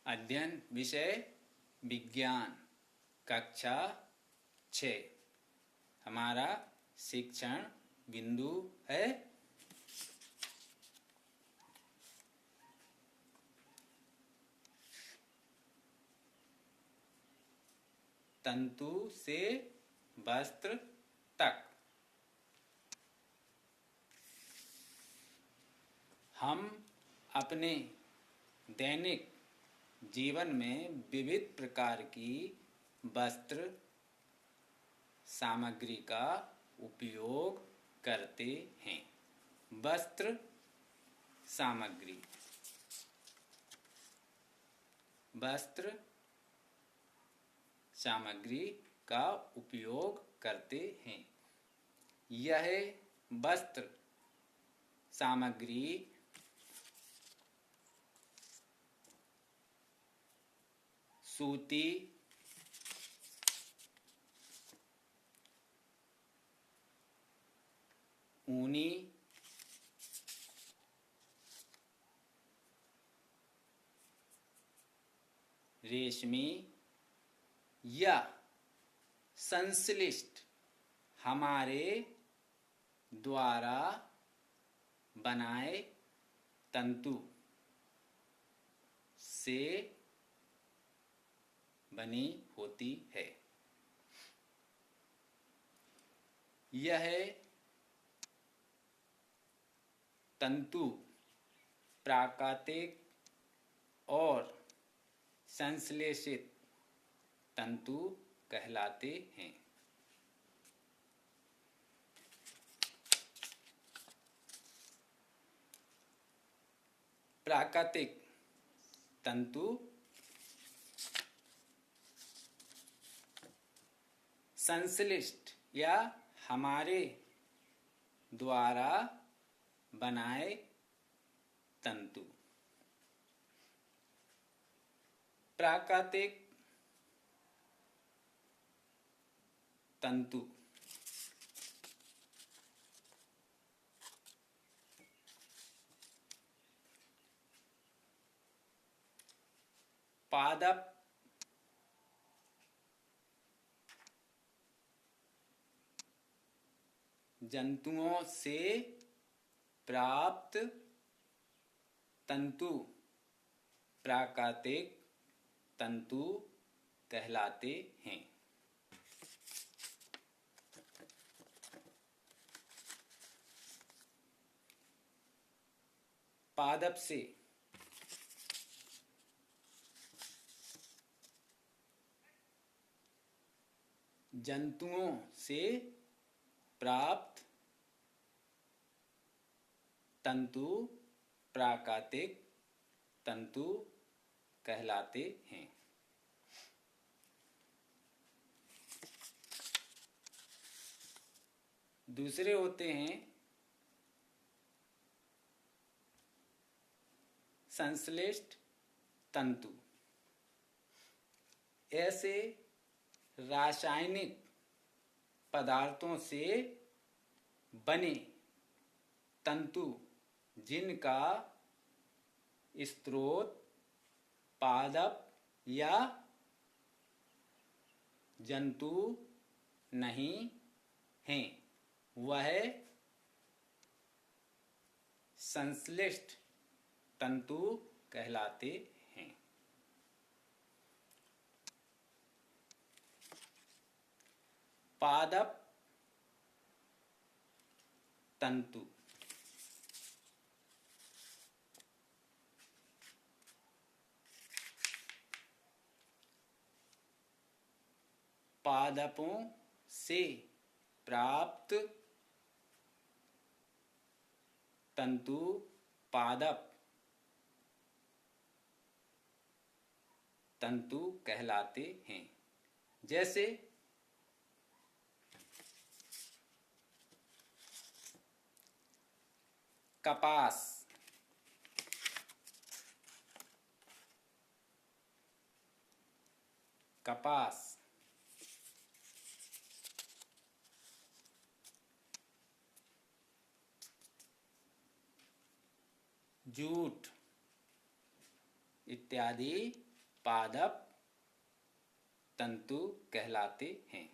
अध्ययन विषय विज्ञान कक्षा 6 हमारा शिक्षण बिंदु है। तंतु से वस्त्र तक। हम अपने दैनिक जीवन में विविध प्रकार की वस्त्र सामग्री का उपयोग करते हैं। वस्त्र सामग्री का उपयोग करते हैं। यह वस्त्र सामग्री सूती, ऊनी, रेशमी या संश्लिष्ट हमारे द्वारा बनाए तंतु से बनी होती है। यह तंतु प्राकृतिक और संश्लेषित तंतु कहलाते हैं। प्राकृतिक तंतु संश्लिष्ट या हमारे द्वारा बनाए तंतु। प्राकृतिक तंतु पादप जंतुओं से प्राप्त तंतु प्राकृतिक तंतु कहलाते हैं। पादप से जंतुओं से प्राप्त तंतु प्राकृतिक तंतु कहलाते हैं। दूसरे होते हैं संश्लिष्ट तंतु। ऐसे रासायनिक पदार्थों से बने तंतु जिनका स्रोत पादप या जंतु नहीं हैं, वह संश्लिष्ट तंतु कहलाते हैं। पादप तंतु पादपों से प्राप्त तंतु पादप तंतु कहलाते हैं। जैसे कपास, जूट इत्यादि पादप तंतु कहलाते हैं।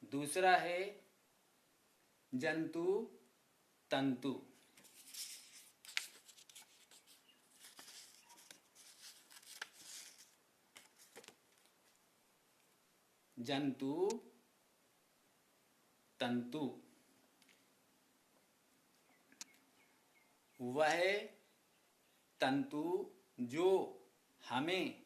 दूसरा है जंतु तंतु। जंतु तंतु वह तंतु जो हमें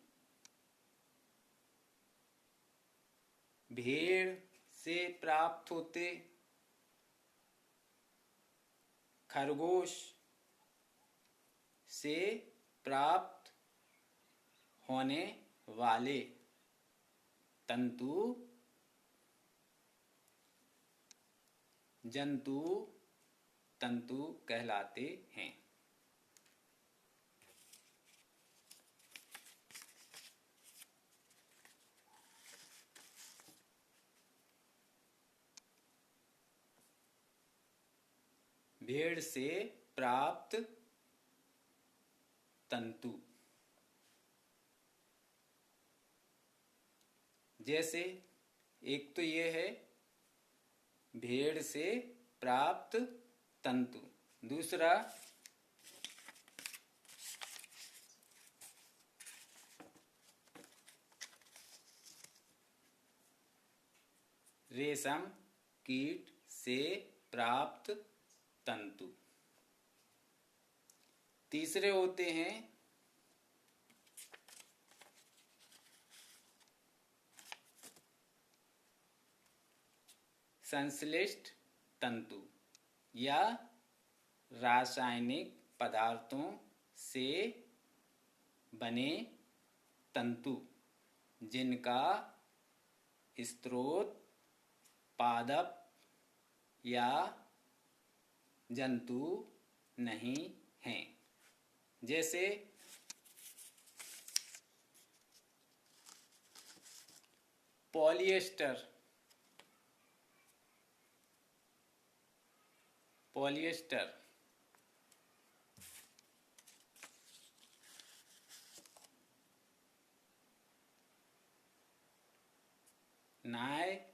भेड़ से प्राप्त होते, खरगोश से प्राप्त होने वाले तंतु जंतु तंतु कहलाते हैं। भेड़ से प्राप्त तंतु जैसे एक तो ये है भेड़ से प्राप्त तंतु, दूसरा रेशम कीट से प्राप्त तंतु। तीसरे होते हैं संश्लिष्ट तंतु या रासायनिक पदार्थों से बने तंतु जिनका स्रोत पादप या जंतु नहीं हैं। जैसे पॉलिएस्टर, पॉलिएस्टर नायलॉन,